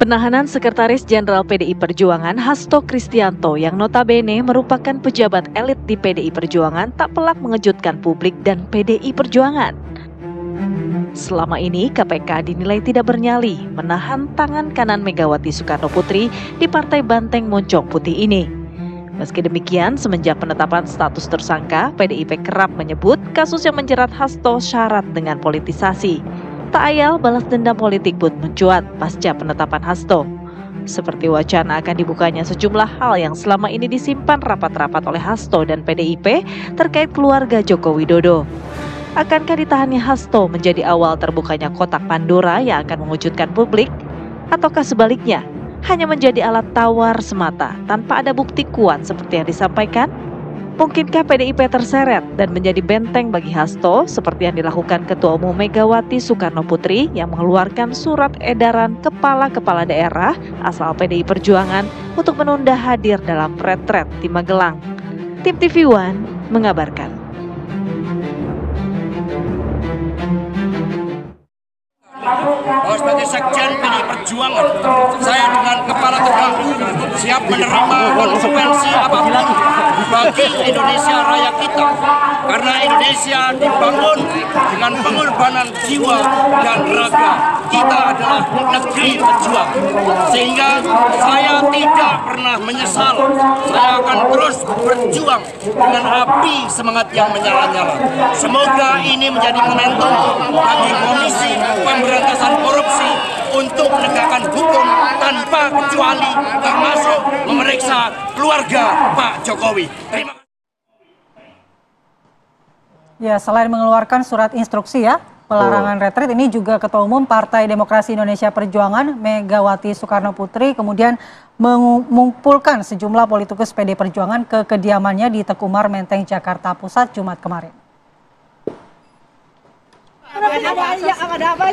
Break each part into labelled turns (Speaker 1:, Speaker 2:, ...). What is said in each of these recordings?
Speaker 1: Penahanan Sekretaris Jenderal PDI Perjuangan Hasto Kristianto yang notabene merupakan pejabat elit di PDI Perjuangan tak pelak mengejutkan publik dan PDI Perjuangan. Selama ini KPK dinilai tidak bernyali menahan tangan kanan Megawati Soekarnoputri di Partai Banteng Moncong Putih ini. Meski demikian, semenjak penetapan status tersangka, PDIP kerap menyebut kasus yang menjerat Hasto syarat dengan politisasi. Tak ayal balas dendam politik pun mencuat pasca penetapan Hasto. Seperti wacana akan dibukanya sejumlah hal yang selama ini disimpan rapat-rapat oleh Hasto dan PDIP terkait keluarga Joko Widodo. Akankah ditahannya Hasto menjadi awal terbukanya kotak Pandora yang akan mengejutkan publik? Ataukah sebaliknya, hanya menjadi alat tawar semata tanpa ada bukti kuat seperti yang disampaikan? Mungkinkah PDIP terseret dan menjadi benteng bagi Hasto seperti yang dilakukan Ketua Umum Megawati Soekarnoputri yang mengeluarkan surat edaran kepala-kepala daerah asal PDI Perjuangan untuk menunda hadir dalam retret di Magelang? Tim TV One mengabarkan.
Speaker 2: Bahwa sebagai sekjen PDI Perjuangan, saya dengan kepala tegak siap menerima konsekuensi apapun bagi Indonesia Raya kita. Karena Indonesia dibangun dengan pengorbanan jiwa dan raga. Kita adalah negeri pejuang. Sehingga saya tidak pernah menyesal. Saya akan terus berjuang dengan api semangat yang menyala-nyala. Semoga ini menjadi momentum bagi Komisi Pemberantasan Korupsi untuk menegakkan hukum tanpa kecuali, termasuk memeriksa keluarga Pak Jokowi. Terima kasih.
Speaker 3: Ya, selain mengeluarkan surat instruksi pelarangan retret, ini juga Ketua Umum Partai Demokrasi Indonesia Perjuangan Megawati Soekarnoputri kemudian mengumpulkan sejumlah politikus PD Perjuangan ke kediamannya di Tekumar, Menteng, Jakarta Pusat Jumat kemarin.
Speaker 4: Ada apa?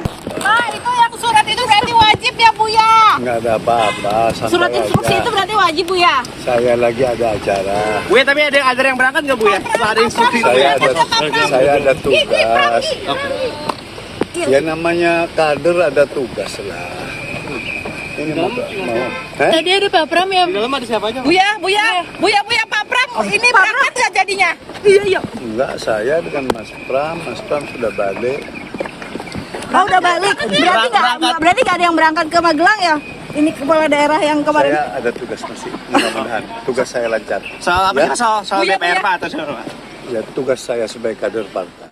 Speaker 4: Itu yang surat itu berarti wajib ya Buya?
Speaker 5: Nggak ada apa-apa.
Speaker 4: Surat instruksi itu berarti wajib Buya?
Speaker 5: Saya lagi ada acara.
Speaker 6: Buya, tapi ada yang berangkat nggak Buya? Ada instruksi.
Speaker 5: Saya ada tugas. Ya namanya kader ada tugas lah. Ini mau.
Speaker 4: Tadi ada Pak Pram ya?
Speaker 6: Di dalam ada siapa aja?
Speaker 4: Buya Pak Pram, ini berangkat nggak jadinya? Iya.
Speaker 5: Enggak, saya dengan Mas Pram. Mas Pram sudah balik.
Speaker 4: Oh, udah balik. Berarti nggak ada yang berangkat ke Magelang ya? Ini kepala daerah yang kemarin.
Speaker 5: Saya ada tugas masih, mudah-mudahan tugas saya lancar.
Speaker 6: Soal apa?
Speaker 5: Ya?
Speaker 6: Soal DPR Pak atau soal apa?
Speaker 5: Ya, tugas saya sebagai kader partai.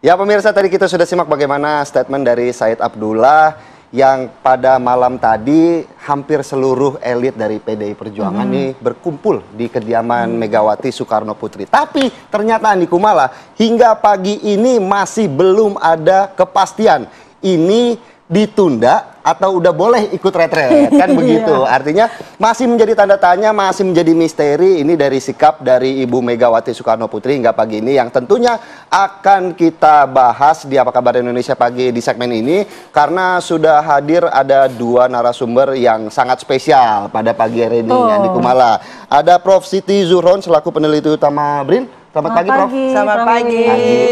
Speaker 7: Ya pemirsa, tadi kita sudah simak bagaimana statement dari Said Abdullah yang pada malam tadi hampir seluruh elit dari PDI Perjuangan ini berkumpul di kediaman Megawati Soekarnoputri. Tapi ternyata Andi Kumala hingga pagi ini masih belum ada kepastian ini ditunda atau udah boleh ikut retret, kan begitu. Artinya masih menjadi tanda tanya, masih menjadi misteri ini dari sikap dari Ibu Megawati Soekarnoputri hingga pagi ini yang tentunya akan kita bahas di Apa Kabar Indonesia Pagi di segmen ini karena sudah hadir ada dua narasumber yang sangat spesial pada pagi hari ini. Andi Kumala. Ada Prof. Siti Zuhron selaku peneliti utama BRIN. Selamat pagi, Prof.
Speaker 8: Selamat pagi,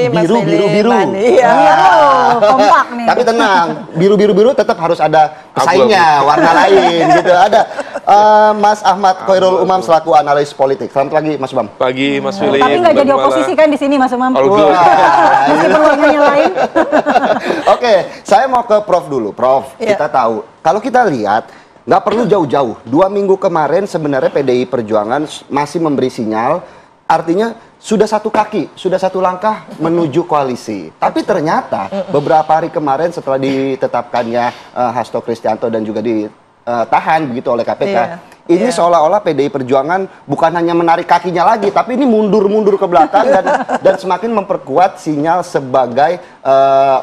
Speaker 8: Mas
Speaker 7: biru.
Speaker 8: Iya.
Speaker 3: Kompak nih.
Speaker 7: Tapi tenang, biru tetap harus ada pesaingnya, warna lain gitu. Ada Mas Ahmad Khairul Umam selaku analis politik. Selamat pagi, Mas Umam.
Speaker 9: Pagi, Mas Willy.
Speaker 3: Tapi nggak jadi oposisi kan di sini, Mas Umam? Meskipun warnanya lain.
Speaker 7: Oke, saya mau ke Prof dulu. Prof, kita tahu, kalau kita lihat, nggak perlu jauh-jauh. 2 minggu kemarin sebenarnya PDI Perjuangan masih memberi sinyal, artinya sudah satu kaki, sudah satu langkah menuju koalisi. Tapi ternyata beberapa hari kemarin setelah ditetapkannya Hasto Kristianto dan juga ditahan begitu oleh KPK, ini seolah-olah PDI Perjuangan bukan hanya menarik kakinya lagi, tapi ini mundur-mundur ke belakang dan semakin memperkuat sinyal sebagai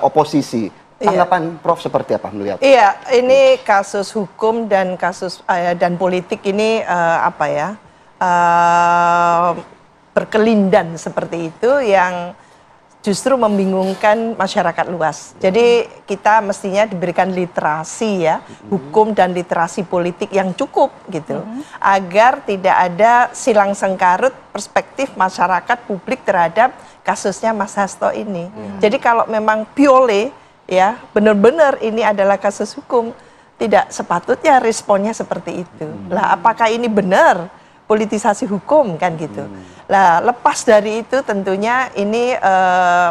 Speaker 7: oposisi. Tanggapan Prof seperti apa melihat?
Speaker 8: Iya, ini kasus hukum dan kasus dan politik ini berkelindan seperti itu yang justru membingungkan masyarakat luas. Jadi kita mestinya diberikan literasi hukum dan literasi politik yang cukup gitu, agar tidak ada silang sengkarut perspektif masyarakat publik terhadap kasusnya Mas Hasto ini. Jadi kalau memang piole ya benar-benar ini adalah kasus hukum, tidak sepatutnya responnya seperti itu. Lah apakah ini benar politisasi hukum kan gitu? Lah lepas dari itu tentunya ini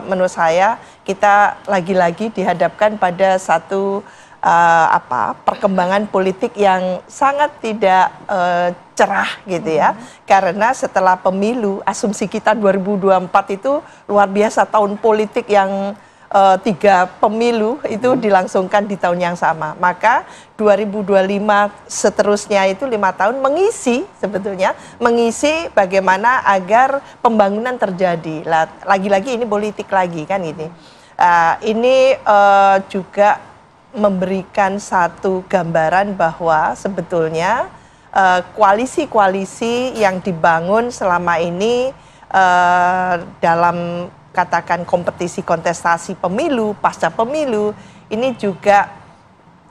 Speaker 8: menurut saya kita lagi-lagi dihadapkan pada satu perkembangan politik yang sangat tidak cerah gitu ya. Karena setelah pemilu, asumsi kita 2024 itu luar biasa, tahun politik yang 3 pemilu itu dilangsungkan di tahun yang sama. Maka 2025 seterusnya itu 5 tahun sebetulnya mengisi bagaimana agar pembangunan terjadi. Lah, lagi-lagi ini politik lagi kan ini. Ini juga memberikan satu gambaran bahwa sebetulnya koalisi-koalisi yang dibangun selama ini dalam katakan kompetisi kontestasi pemilu, pasca pemilu, ini juga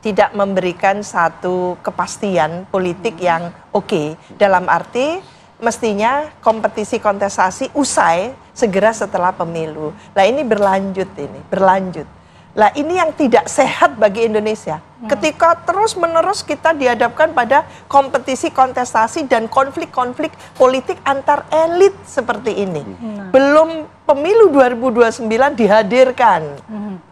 Speaker 8: tidak memberikan satu kepastian politik yang oke. Dalam arti mestinya kompetisi kontestasi usai segera setelah pemilu. Nah ini berlanjut. Lah ini yang tidak sehat bagi Indonesia. Ketika terus-menerus kita dihadapkan pada kompetisi kontestasi dan konflik-konflik politik antar elit seperti ini. Belum pemilu 2029 dihadirkan.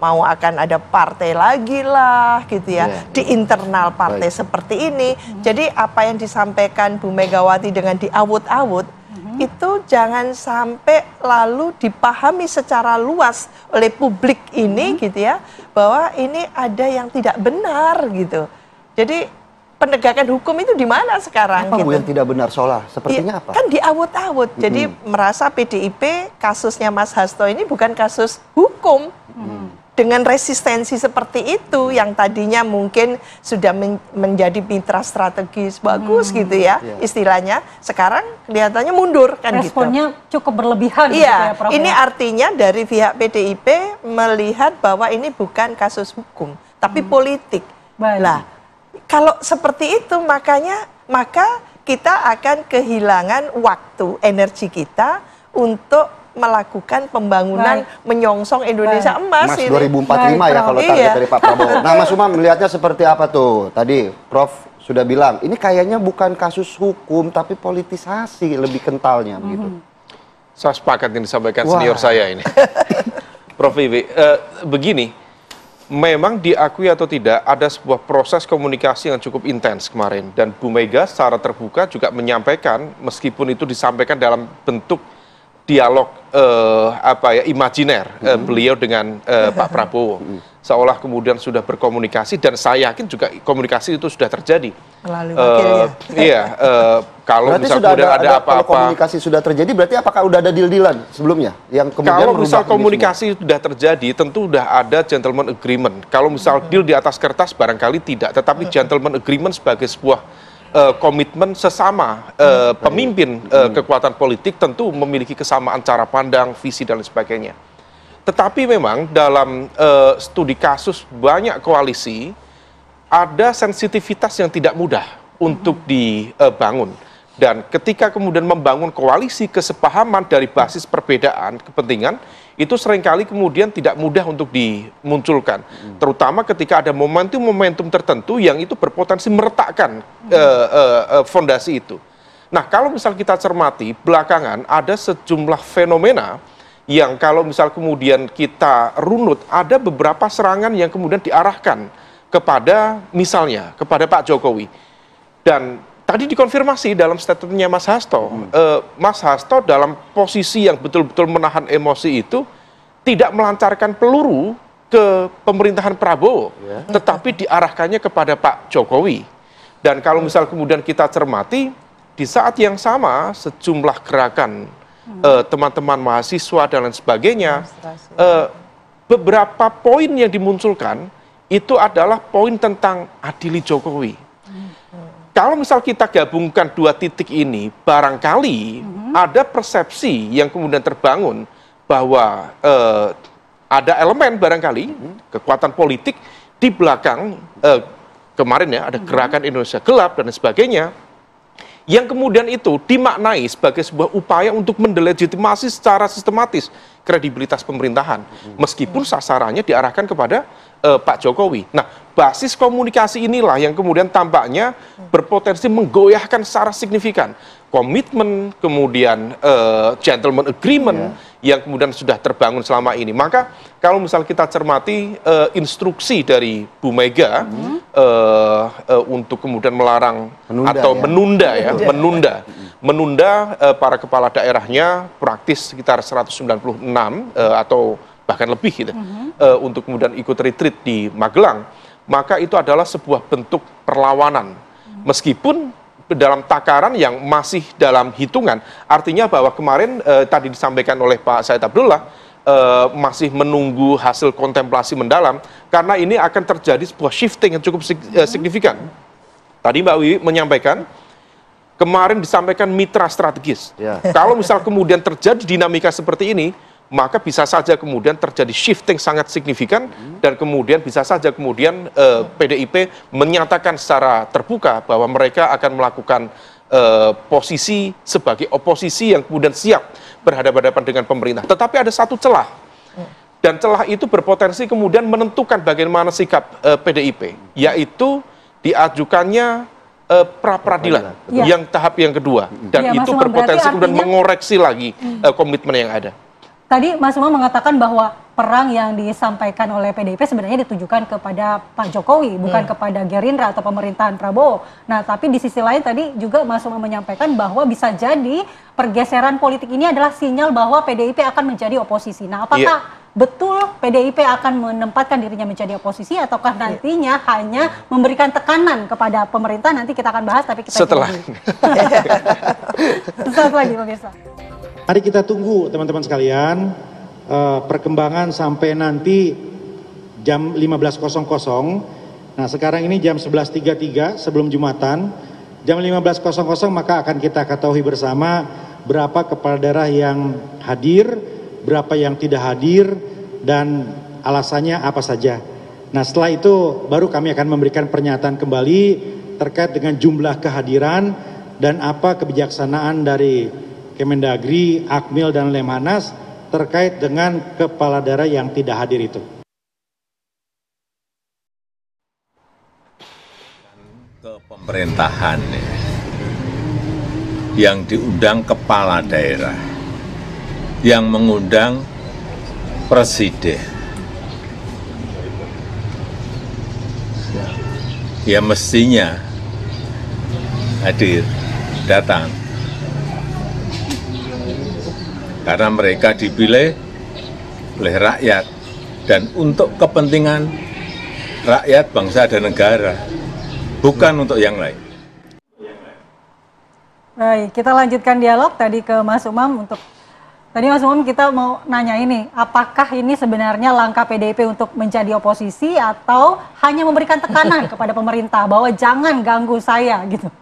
Speaker 8: Mau akan ada partai lagi lah gitu ya. Di internal partai seperti ini. Jadi apa yang disampaikan Bu Megawati dengan diawut-awut, itu jangan sampai lalu dipahami secara luas oleh publik ini gitu ya, bahwa ini ada yang tidak benar gitu. Jadi penegakan hukum itu di mana sekarang?
Speaker 7: Apa
Speaker 8: gitu.
Speaker 7: Bu yang tidak benar soalnya? Sepertinya apa?
Speaker 8: Kan diawut-awut. Jadi merasa PDIP kasusnya Mas Hasto ini bukan kasus hukum. Dengan resistensi seperti itu yang tadinya mungkin sudah menjadi mitra strategis bagus gitu ya istilahnya, sekarang kelihatannya mundur kan.
Speaker 3: Responnya gitu. Cukup berlebihan.
Speaker 8: Iya,
Speaker 3: gitu ya, Prof,
Speaker 8: ini artinya dari pihak PDIP melihat bahwa ini bukan kasus hukum tapi politik. Lah, kalau seperti itu maka kita akan kehilangan waktu, energi kita untuk melakukan pembangunan menyongsong Indonesia emas.
Speaker 7: Mas 2045 ya kalau target dari Pak Prabowo. Nah Mas Umam melihatnya seperti apa tuh? Tadi Prof sudah bilang, ini kayaknya bukan kasus hukum tapi politisasi lebih kentalnya begitu.
Speaker 9: Saya sepakat yang disampaikan senior saya ini. Prof Wiwi, begini, memang diakui atau tidak ada sebuah proses komunikasi yang cukup intens kemarin. Dan Bu Mega secara terbuka juga menyampaikan, meskipun itu disampaikan dalam bentuk dialog imajiner beliau dengan Pak Prabowo, seolah kemudian sudah berkomunikasi, dan saya yakin juga komunikasi itu sudah terjadi.
Speaker 8: Melalui wakilnya.
Speaker 7: Kalau misal kemudian ada apa-apa, komunikasi sudah terjadi, berarti apakah udah ada deal-dealan sebelumnya yang kemudian
Speaker 9: kalau misal komunikasi sudah terjadi, tentu sudah ada gentleman agreement. Kalau misal deal di atas kertas barangkali tidak, tetapi gentleman agreement sebagai sebuah komitmen sesama pemimpin kekuatan politik tentu memiliki kesamaan cara pandang, visi dan lain sebagainya. Tetapi memang dalam studi kasus banyak koalisi ada sensitivitas yang tidak mudah untuk dibangun. Dan ketika kemudian membangun koalisi kesepahaman dari basis perbedaan kepentingan, itu seringkali kemudian tidak mudah untuk dimunculkan. Terutama ketika ada momentum-momentum tertentu yang itu berpotensi meretakkan fondasi itu. Nah, kalau misal kita cermati, belakangan ada sejumlah fenomena yang kalau misal kemudian kita runut, ada beberapa serangan yang kemudian diarahkan kepada, misalnya, kepada Pak Jokowi. Dan tadi dikonfirmasi dalam statementnya Mas Hasto, Mas Hasto dalam posisi yang betul-betul menahan emosi itu tidak melancarkan peluru ke pemerintahan Prabowo, tetapi diarahkannya kepada Pak Jokowi. Dan kalau misal kemudian kita cermati, di saat yang sama sejumlah gerakan teman-teman mahasiswa dan lain sebagainya, beberapa poin yang dimunculkan itu adalah poin tentang adili Jokowi. Kalau misal kita gabungkan dua titik ini, barangkali ada persepsi yang kemudian terbangun bahwa ada elemen barangkali kekuatan politik di belakang kemarin ya, ada gerakan Indonesia Gelap dan sebagainya, yang kemudian itu dimaknai sebagai sebuah upaya untuk mendelegitimasi secara sistematis kredibilitas pemerintahan, meskipun sasarannya diarahkan kepada Pak Jokowi. Nah, basis komunikasi inilah yang kemudian tampaknya berpotensi menggoyahkan secara signifikan komitmen, kemudian gentleman agreement yang kemudian sudah terbangun selama ini. Maka kalau misal kita cermati instruksi dari Bu Mega untuk kemudian melarang menunda para kepala daerahnya praktis sekitar 196 atau bahkan lebih gitu, untuk kemudian ikut retreat di Magelang, maka itu adalah sebuah bentuk perlawanan. Meskipun dalam takaran yang masih dalam hitungan, artinya bahwa kemarin tadi disampaikan oleh Pak Said Abdullah, masih menunggu hasil kontemplasi mendalam, karena ini akan terjadi sebuah shifting yang cukup signifikan. Tadi Mbak Wiwi menyampaikan, kemarin disampaikan mitra strategis. Kalau misal kemudian terjadi dinamika seperti ini, maka bisa saja kemudian terjadi shifting sangat signifikan, dan kemudian bisa saja kemudian PDIP menyatakan secara terbuka bahwa mereka akan melakukan posisi sebagai oposisi yang kemudian siap berhadapan-hadapan dengan pemerintah. Tetapi ada satu celah, dan celah itu berpotensi kemudian menentukan bagaimana sikap PDIP, yaitu diajukannya pra-peradilan yang tahap yang kedua, dan itu berpotensi kemudian mengoreksi lagi komitmen yang ada.
Speaker 3: Tadi Mas Umam mengatakan bahwa perang yang disampaikan oleh PDIP sebenarnya ditujukan kepada Pak Jokowi, bukan kepada Gerindra atau pemerintahan Prabowo. Nah, tapi di sisi lain tadi juga Mas Umam menyampaikan bahwa bisa jadi pergeseran politik ini adalah sinyal bahwa PDIP akan menjadi oposisi. Nah, apakah betul PDIP akan menempatkan dirinya menjadi oposisi, ataukah nantinya hanya memberikan tekanan kepada pemerintah? Nanti kita akan bahas, tapi kita
Speaker 9: setelah
Speaker 3: lagi pemirsa.
Speaker 10: Mari kita tunggu teman-teman sekalian perkembangan sampai nanti jam 15.00. Nah, sekarang ini jam 11.33 sebelum Jumatan. Jam 15.00 maka akan kita ketahui bersama berapa kepala daerah yang hadir, berapa yang tidak hadir, dan alasannya apa saja. Nah, setelah itu baru kami akan memberikan pernyataan kembali terkait dengan jumlah kehadiran dan apa kebijaksanaan dari Kemendagri, Akmil, dan Lemhanas terkait dengan kepala daerah yang tidak hadir itu.
Speaker 11: Ke pemerintahan yang diundang kepala daerah, yang mengundang presiden, ya mestinya hadir, datang. Karena mereka dipilih oleh rakyat dan untuk kepentingan rakyat, bangsa, dan negara, bukan untuk yang lain.
Speaker 3: Baik, kita lanjutkan dialog tadi ke Mas Umam. Tadi Mas Umam kita mau nanya ini, apakah ini sebenarnya langkah PDIP untuk menjadi oposisi atau hanya memberikan tekanan kepada pemerintah bahwa jangan ganggu saya gitu?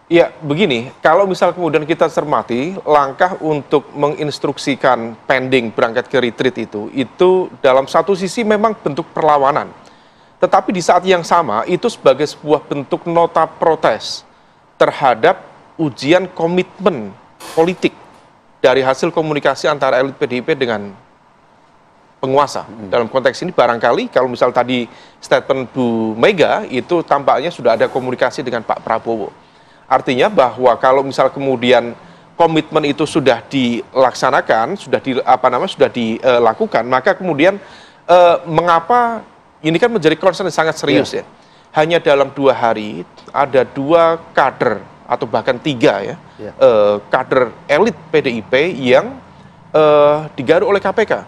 Speaker 9: Ya, begini, kalau misal kemudian kita cermati, langkah untuk menginstruksikan pending berangkat ke retreat itu dalam satu sisi memang bentuk perlawanan. Tetapi di saat yang sama, itu sebagai sebuah bentuk nota protes terhadap ujian komitmen politik dari hasil komunikasi antara elit PDIP dengan penguasa. Dalam konteks ini barangkali, kalau misal tadi statement Bu Mega, itu tampaknya sudah ada komunikasi dengan Pak Prabowo. Artinya bahwa kalau misal kemudian komitmen itu sudah dilaksanakan, sudah dilakukan, maka kemudian mengapa ini kan menjadi concern yang sangat serius ya. Hanya dalam 2 hari ada 2 kader atau bahkan 3 kader elit PDIP yang digaruk oleh KPK.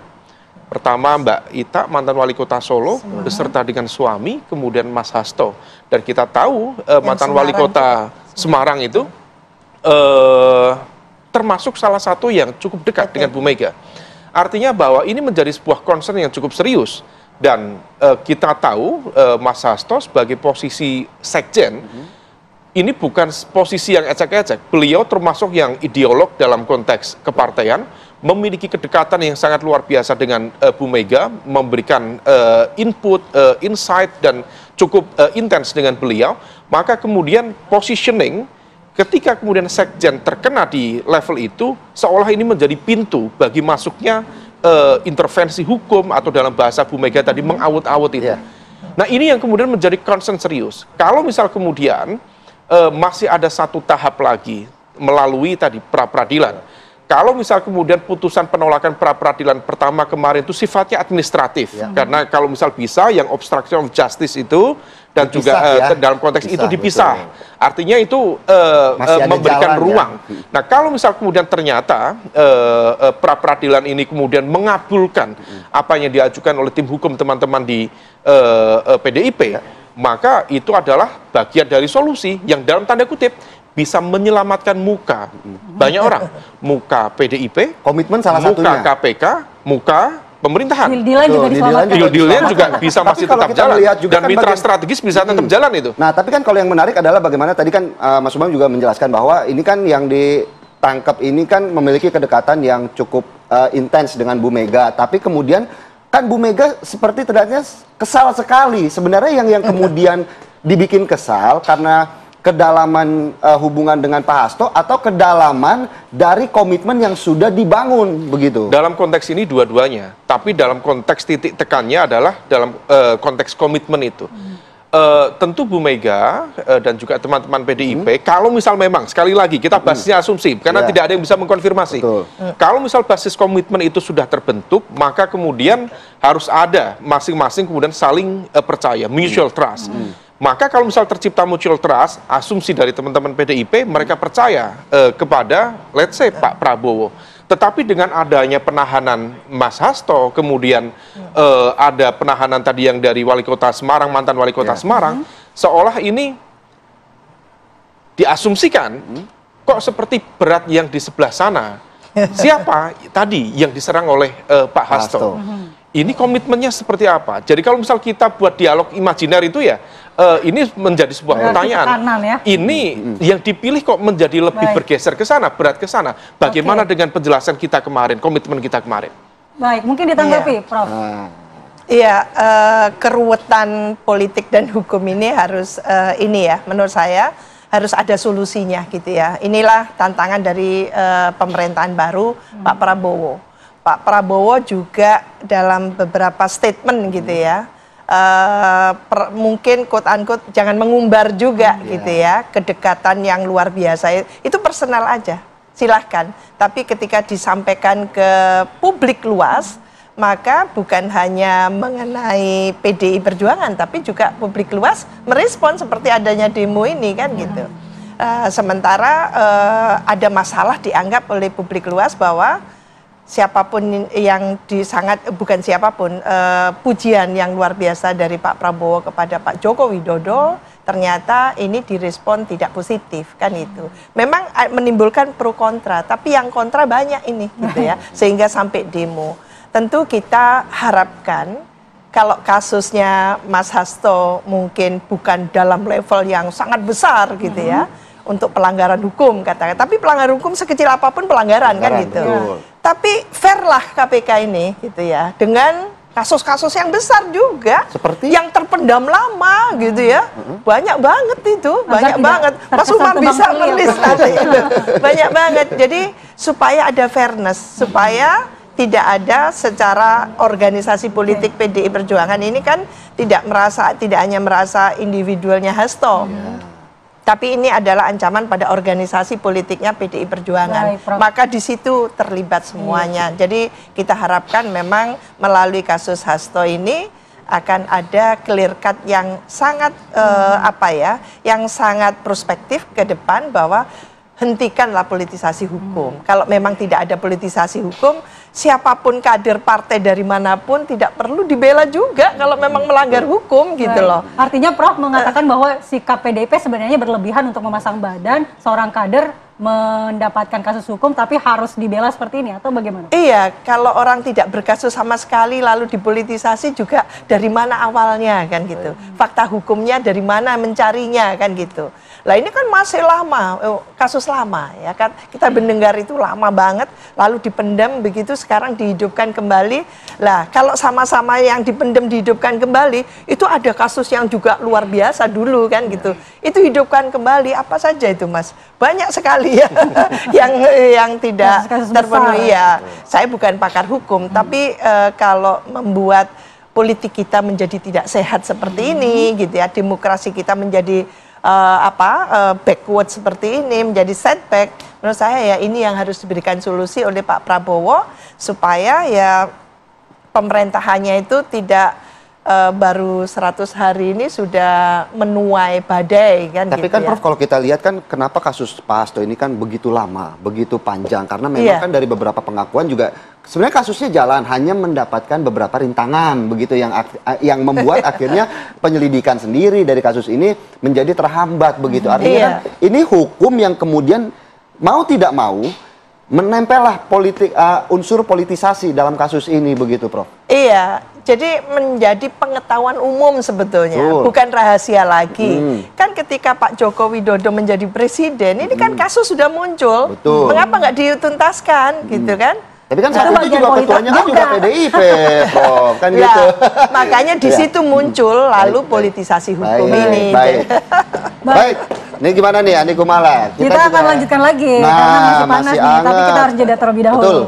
Speaker 9: Pertama Mbak Ita, mantan wali kota Solo, beserta dengan suami, kemudian Mas Hasto. Dan kita tahu mantan wali kota Semarang itu termasuk salah satu yang cukup dekat dengan Bu Mega. Artinya bahwa ini menjadi sebuah concern yang cukup serius. Dan kita tahu Mas Hasto sebagai posisi sekjen, ini bukan posisi yang ecek-ecek. Beliau termasuk yang ideolog dalam konteks kepartaian, memiliki kedekatan yang sangat luar biasa dengan Bu Mega, memberikan input, insight, dan cukup intens dengan beliau. Maka kemudian positioning ketika kemudian sekjen terkena di level itu, seolah ini menjadi pintu bagi masuknya intervensi hukum atau dalam bahasa Bu Mega tadi mengawut-awut itu. Nah ini yang kemudian menjadi concern serius. Kalau misal kemudian masih ada satu tahap lagi melalui tadi pra-peradilan. Kalau misal kemudian putusan penolakan pra-peradilan pertama kemarin itu sifatnya administratif, karena kalau misal bisa yang obstruction of justice itu dan juga dalam konteks itu dipisah, artinya itu memberikan ruang. Nah kalau misal kemudian ternyata pra-peradilan ini kemudian mengabulkan apa yang diajukan oleh tim hukum teman-teman di PDIP, maka itu adalah bagian dari solusi yang dalam tanda kutip bisa menyelamatkan muka banyak orang, muka PDIP,
Speaker 7: komitmen salah
Speaker 9: muka
Speaker 7: satunya,
Speaker 9: KPK, muka pemerintahan.
Speaker 3: Deal-dealan juga diselamatkan.
Speaker 9: Deal-dealnya juga bisa masih tetap jalan. Dan
Speaker 7: kan
Speaker 9: mitra strategis bisa tetap jalan itu.
Speaker 7: Nah, tapi kan kalau yang menarik adalah bagaimana tadi kan Mas Umam juga menjelaskan bahwa ini kan yang ditangkap ini kan memiliki kedekatan yang cukup intens dengan Bu Mega. Tapi kemudian kan Bu Mega seperti terlihatnya kesal sekali. Sebenarnya yang kemudian dibikin kesal karena kedalaman hubungan dengan Pak Hasto atau kedalaman dari komitmen yang sudah dibangun begitu?
Speaker 9: Dalam konteks ini dua-duanya, tapi dalam konteks titik tekannya adalah dalam konteks komitmen itu. Tentu Bu Mega dan juga teman-teman PDIP, kalau misal memang, sekali lagi kita basisnya asumsi, karena tidak ada yang bisa mengkonfirmasi. Kalau misal basis komitmen itu sudah terbentuk, maka kemudian harus ada masing-masing kemudian saling percaya, mutual trust. Maka kalau misal tercipta mutual trust, asumsi dari teman-teman PDIP, mereka percaya kepada, let's say, Pak Prabowo. Tetapi dengan adanya penahanan Mas Hasto, kemudian ada penahanan tadi yang dari Wali Kota Semarang, mantan Wali Kota Semarang, seolah ini diasumsikan, kok seperti berat yang di sebelah sana. Siapa tadi yang diserang oleh Pak Hasto? Ini komitmennya seperti apa? Jadi kalau misal kita buat dialog imajiner itu ya, ini menjadi sebuah pertanyaan. Ini yang dipilih kok menjadi lebih bergeser ke sana, berat ke sana. Bagaimana dengan penjelasan kita kemarin, komitmen kita kemarin?
Speaker 3: Baik, mungkin ditanggapi, Prof.
Speaker 8: Iya, keruwetan politik dan hukum ini harus ini ya, menurut saya harus ada solusinya gitu ya. Inilah tantangan dari pemerintahan baru Pak Prabowo. Pak Prabowo juga dalam beberapa statement gitu ya, mungkin quote-unquote jangan mengumbar juga gitu ya, kedekatan yang luar biasa, itu personal aja, silahkan. Tapi ketika disampaikan ke publik luas, maka bukan hanya mengenai PDI Perjuangan, tapi juga publik luas merespon seperti adanya demo ini kan gitu. Sementara ada masalah dianggap oleh publik luas bahwa siapapun yang bukan siapapun, pujian yang luar biasa dari Pak Prabowo kepada Pak Joko Widodo ternyata ini direspon tidak positif kan itu. Memang menimbulkan pro kontra, tapi yang kontra banyak ini gitu ya, sehingga sampai demo. Tentu kita harapkan kalau kasusnya Mas Hasto mungkin bukan dalam level yang sangat besar gitu ya, untuk pelanggaran hukum katakan, tapi pelanggaran hukum sekecil apapun pelanggaran kan gitu. Tapi fair lah KPK ini gitu ya, dengan kasus-kasus yang besar juga, seperti yang terpendam lama gitu ya, banyak banget itu, banyak banget. Mas Umam bisa menulis nanti itu, banyak banget. Jadi supaya ada fairness, supaya tidak ada secara organisasi politik PDI Perjuangan ini kan tidak hanya merasa individualnya Hasto. Tapi ini adalah ancaman pada organisasi politiknya PDI Perjuangan. Maka di situ terlibat semuanya. Jadi kita harapkan memang melalui kasus Hasto ini akan ada clear cut yang sangat yang sangat prospektif ke depan bahwa hentikanlah politisasi hukum. Kalau memang tidak ada politisasi hukum, siapapun kader partai dari manapun tidak perlu dibela juga kalau memang melanggar hukum gitu loh.
Speaker 3: Artinya Prof mengatakan bahwa sikap PDIP sebenarnya berlebihan untuk memasang badan seorang kader mendapatkan kasus hukum tapi harus dibela seperti ini atau bagaimana?
Speaker 8: Iya, kalau orang tidak berkasus sama sekali lalu dipolitisasi juga dari mana awalnya kan gitu. Fakta hukumnya dari mana mencarinya kan gitu. Lah ini kan masih lama, kasus lama ya kan. Kita mendengar itu lama banget, lalu dipendam begitu sekarang dihidupkan kembali. Lah kalau sama-sama yang dipendam dihidupkan kembali, itu ada kasus yang juga luar biasa dulu kan gitu. Itu hidupkan kembali apa saja itu Mas? Banyak sekali ya yang tidak terpenuhi ya. Saya bukan pakar hukum, tapi kalau membuat politik kita menjadi tidak sehat seperti ini gitu ya, demokrasi kita menjadi backward seperti ini, menjadi setback, menurut saya ya ini yang harus diberikan solusi oleh Pak Prabowo supaya ya pemerintahannya itu tidak baru 100 hari ini sudah menuai badai kan.
Speaker 7: Tapi
Speaker 8: gitu
Speaker 7: kan
Speaker 8: ya.
Speaker 7: Prof, kalau kita lihat kan kenapa kasus Pak Hasto ini kan begitu lama, begitu panjang, karena memang kan dari beberapa pengakuan juga sebenarnya kasusnya jalan, hanya mendapatkan beberapa rintangan begitu yang membuat akhirnya penyelidikan sendiri dari kasus ini menjadi terhambat begitu. Artinya kan ini hukum yang kemudian mau tidak mau menempellah unsur politisasi dalam kasus ini begitu Prof.
Speaker 8: Iya, jadi menjadi pengetahuan umum sebetulnya, bukan rahasia lagi. Kan ketika Pak Joko Widodo menjadi presiden, ini kan kasus sudah muncul. Mengapa nggak dituntaskan, gitu kan?
Speaker 7: Tapi kan saat itu juga ketuanya kan juga PDIP, Prof. Kan gitu.
Speaker 8: Makanya di situ muncul lalu politisasi hukum ini.
Speaker 7: Baik. Ini gimana nih Andi Kumala?
Speaker 3: Kita akan lanjutkan lagi karena masih panas nih, tapi kita harus jeda terlebih dahulu.
Speaker 7: Betul.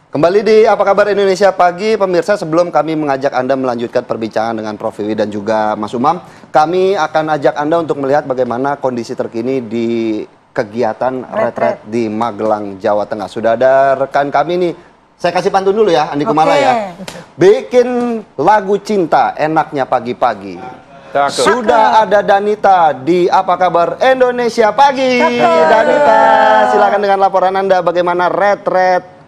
Speaker 7: Kembali di Apa Kabar Indonesia Pagi, pemirsa, sebelum kami mengajak Anda melanjutkan perbincangan dengan Prof Wiwi dan juga Mas Umam, kami akan ajak Anda untuk melihat bagaimana kondisi terkini di kegiatan retret di Magelang, Jawa Tengah. Sudah ada rekan kami nih, saya kasih pantun dulu ya, Andi Kumala ya. Bikin lagu cinta enaknya pagi-pagi. Sudah ada Danita di Apa Kabar Indonesia Pagi. Danita, silakan dengan laporan Anda bagaimana retret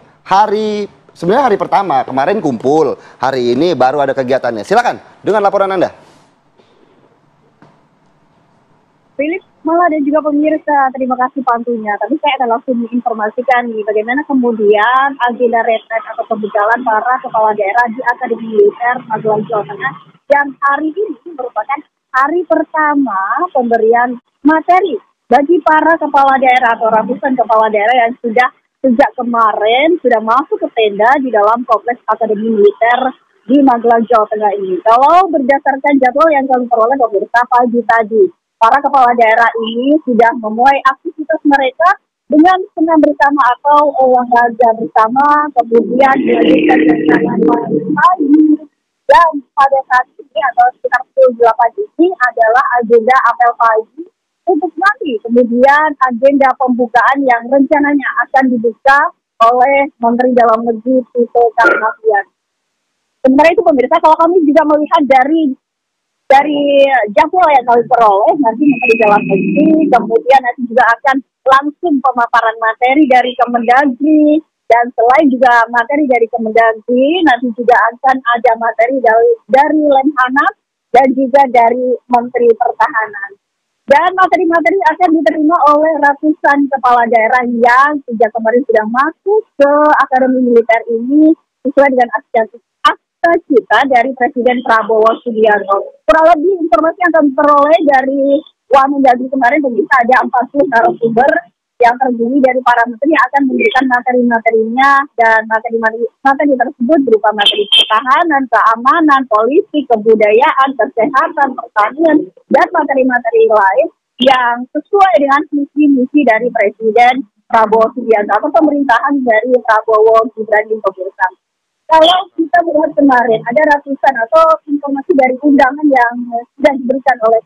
Speaker 7: sebenarnya hari pertama, kemarin kumpul, hari ini baru ada kegiatannya. Silakan dengan laporan Anda.
Speaker 12: Philip, Mala dan juga pemirsa, terima kasih pantunya. Tapi saya akan langsung menginformasikan nih bagaimana kemudian agenda retret atau pembegalan para kepala daerah di Akademi Militer Magelang, Jawa Tengah yang hari ini merupakan hari pertama pemberian materi bagi para kepala daerah atau ratusan kepala daerah yang sudah sejak kemarin sudah masuk ke tenda di dalam kompleks Akademi Militer di Magelang, Jawa Tengah ini. Kalau berdasarkan jadwal yang kami peroleh pemirsa pagi tadi, para kepala daerah ini sudah memulai aktivitas mereka dengan senam bersama atau olahraga bersama, kemudian dilanjutkan dengan pagi, dan pada saat ini atau sekitar pukul 8 ini adalah agenda apel pagi untuk nanti kemudian agenda pembukaan yang rencananya akan dibuka oleh Menteri Dalam Negeri Tito Karnavian. Sementara itu pemirsa, kalau kami juga melihat dari jadwal yang kami peroleh, nanti Menteri Dalam Negeri kemudian nanti juga akan langsung pemaparan materi dari Kemendagri, dan selain juga materi dari Kemendagri, nanti juga akan ada materi dari Lemhanas dan juga dari Menteri Pertahanan. Dan materi-materi akan diterima oleh ratusan kepala daerah yang sejak kemarin sudah masuk ke Akademi Militer ini sesuai dengan akta cita dari Presiden Prabowo Subianto. Kurang lebih informasi yang kami peroleh dari Wamendagri kemarin, pemirsa, ada 40 narasumber yang terdiri dari para menteri yang akan memberikan materi-materinya, dan materi tersebut berupa materi pertahanan, keamanan, politik, kebudayaan, kesehatan, pertanian, dan materi-materi lain yang sesuai dengan misi-misi dari Presiden Prabowo Subianto atau pemerintahan dari Prabowo Gibran di pemirsa. Kalau kita melihat kemarin ada ratusan atau informasi dari undangan yang sudah diberikan oleh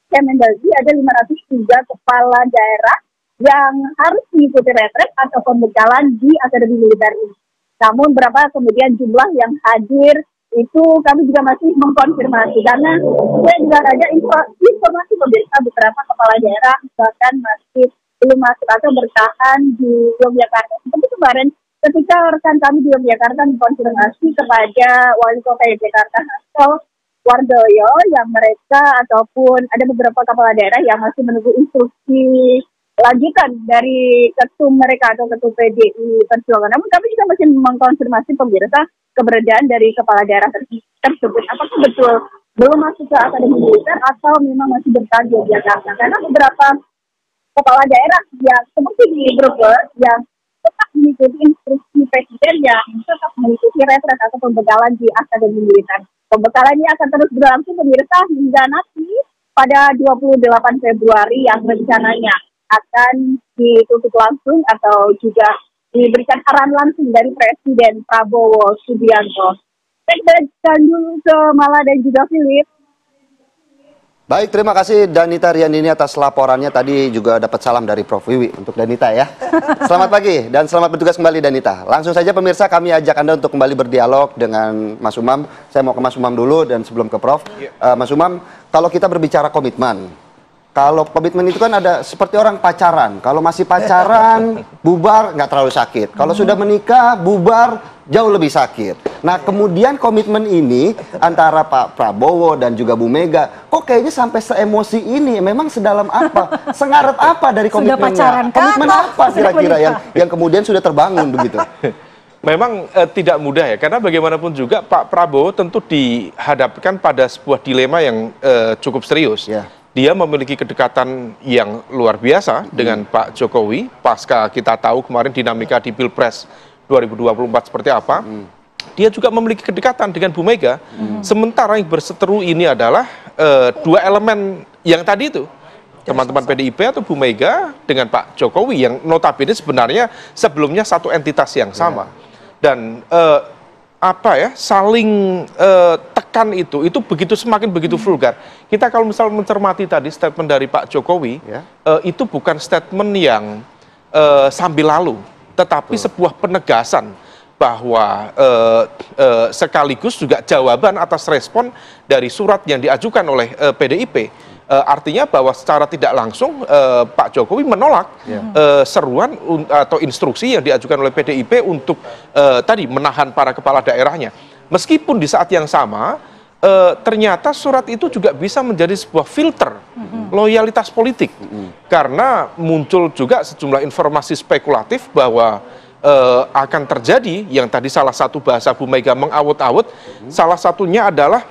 Speaker 12: Kemendagri, ada 503 kepala daerah yang harus mengikuti retret atau pembegalan di Akademi Militer ini. Namun berapa kemudian jumlah yang hadir itu kami juga masih mengkonfirmasi, karena saya juga ada informasi pemirsa beberapa kepala daerah bahkan masih belum masuk atau bertahan di Yogyakarta. Seperti kemarin ketika rekan kami di Yogyakarta mengkonfirmasi kepada Wali Kota Yogyakarta Hasto Wardoyo, yang mereka ataupun ada beberapa kepala daerah yang masih menunggu instruksi lanjutan dari ketum mereka atau ketum PDI Perjuangan. Namun kami juga masih mengkonfirmasi pemirsa keberadaan dari kepala daerah tersebut. Apakah betul belum masuk ke akademi militer atau memang masih bertahan di Jakarta. Karena beberapa kepala daerah yang seperti di Brebes yang tetap mengikuti instruksi presiden yang tetap mengikuti retret atau pembekalan di akademi militer. Pembekalan ini akan terus berlangsung pemirsa hingga nanti pada 28 Februari yang rencananya akan ditutup langsung atau juga diberikan arahan langsung dari Presiden Prabowo Subianto. Saya dulu ke Mala dan juga Philip.
Speaker 7: Baik, terima kasih Danita Riandini atas laporannya. Tadi juga dapat salam dari Prof. Wiwi untuk Danita ya. Selamat pagi dan selamat bertugas kembali Danita. Langsung saja pemirsa, kami ajak Anda untuk kembali berdialog dengan Mas Umam. Saya mau ke Mas Umam dulu dan sebelum ke Prof. Mas Umam, kalau kita berbicara komitmen, kalau komitmen itu kan ada seperti orang pacaran. Kalau masih pacaran, bubar nggak terlalu sakit. Kalau sudah menikah, bubar jauh lebih sakit. Nah, kemudian komitmen ini antara Pak Prabowo dan juga Bu Mega, kok kayaknya sampai seemosi ini? Memang sedalam apa? Sengaret apa dari komitmennya? Komitmen apa kira-kira yang kemudian sudah terbangun begitu?
Speaker 9: Memang tidak mudah ya, karena bagaimanapun juga Pak Prabowo tentu dihadapkan pada sebuah dilema yang cukup serius. Dia memiliki kedekatan yang luar biasa dengan Pak Jokowi, pasca kita tahu kemarin dinamika di Pilpres 2024 seperti apa. Dia juga memiliki kedekatan dengan Bu Mega, sementara yang berseteru ini adalah dua elemen yang tadi itu, teman-teman PDIP atau Bu Mega dengan Pak Jokowi, yang notabene sebenarnya sebelumnya satu entitas yang sama. Dan saling tekan itu begitu semakin begitu vulgar. Kita kalau misal mencermati tadi statement dari Pak Jokowi, itu bukan statement yang sambil lalu, tetapi sebuah penegasan bahwa sekaligus juga jawaban atas respon dari surat yang diajukan oleh PDIP. Artinya bahwa secara tidak langsung Pak Jokowi menolak seruan atau instruksi yang diajukan oleh PDIP untuk tadi menahan para kepala daerahnya. Meskipun di saat yang sama ternyata surat itu juga bisa menjadi sebuah filter loyalitas politik, karena muncul juga sejumlah informasi spekulatif bahwa akan terjadi yang tadi salah satu bahasa Bu Mega mengawut-awut, salah satunya adalah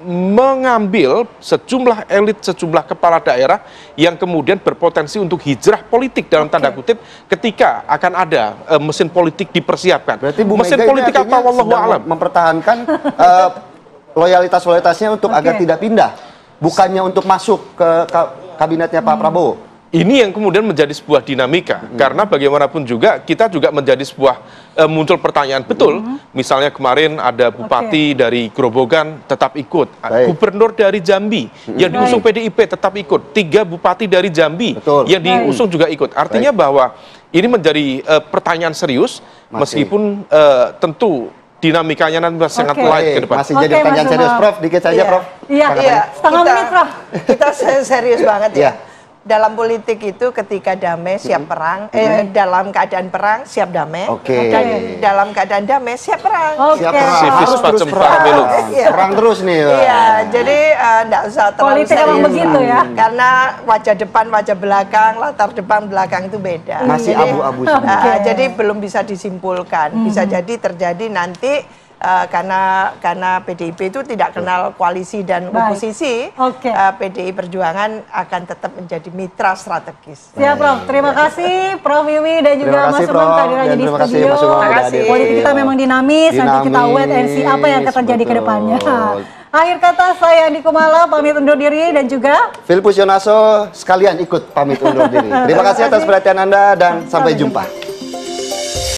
Speaker 9: mengambil sejumlah elit, sejumlah kepala daerah yang kemudian berpotensi untuk hijrah politik dalam tanda kutip ketika akan ada mesin politik dipersiapkan.
Speaker 7: Berarti Bu
Speaker 9: mesin
Speaker 7: Mega
Speaker 9: politik apa wallahu alam
Speaker 7: mempertahankan loyalitas-loyalitasnya untuk agar tidak pindah, bukannya untuk masuk ke kabinetnya Pak Prabowo.
Speaker 9: Ini yang kemudian menjadi sebuah dinamika, karena bagaimanapun juga kita juga menjadi sebuah muncul pertanyaan betul. Misalnya kemarin ada bupati dari Grobogan tetap ikut, gubernur dari Jambi yang diusung PDIP tetap ikut, 3 bupati dari Jambi yang diusung juga ikut. Artinya bahwa ini menjadi pertanyaan serius, meskipun tentu dinamikanya nanti sangat light ke depan.
Speaker 7: Masih jadi pertanyaan serius, Prof. Dikit saja, Prof.
Speaker 3: Setengah menit, Prof.
Speaker 8: Kita serius banget ya. Dalam politik itu ketika damai siap perang, dalam keadaan perang siap damai, dan dalam keadaan damai siap perang.
Speaker 7: Siap perang. Harus terus perang. Perang terus nih.
Speaker 8: Iya, jadi enggak usah terlalu
Speaker 3: politik emang begitu ya.
Speaker 8: Karena wajah depan, wajah belakang, latar depan, belakang itu beda.
Speaker 7: Masih abu-abu.
Speaker 8: Jadi belum bisa disimpulkan. Bisa jadi terjadi nanti karena PDIP itu tidak kenal koalisi dan oposisi, PDI Perjuangan akan tetap menjadi mitra strategis.
Speaker 3: Siap, Prof. Terima kasih Prof. Wiwi dan juga Mas Umam kehadirannya di studio. Politik kita memang dinamis, nanti kita wait and see apa yang akan terjadi ke depannya. Akhir kata saya Andi Kumala pamit undur diri dan juga
Speaker 7: Filipus Yonaso sekalian ikut pamit undur diri. Terima kasih atas perhatian Anda dan sampai jumpa.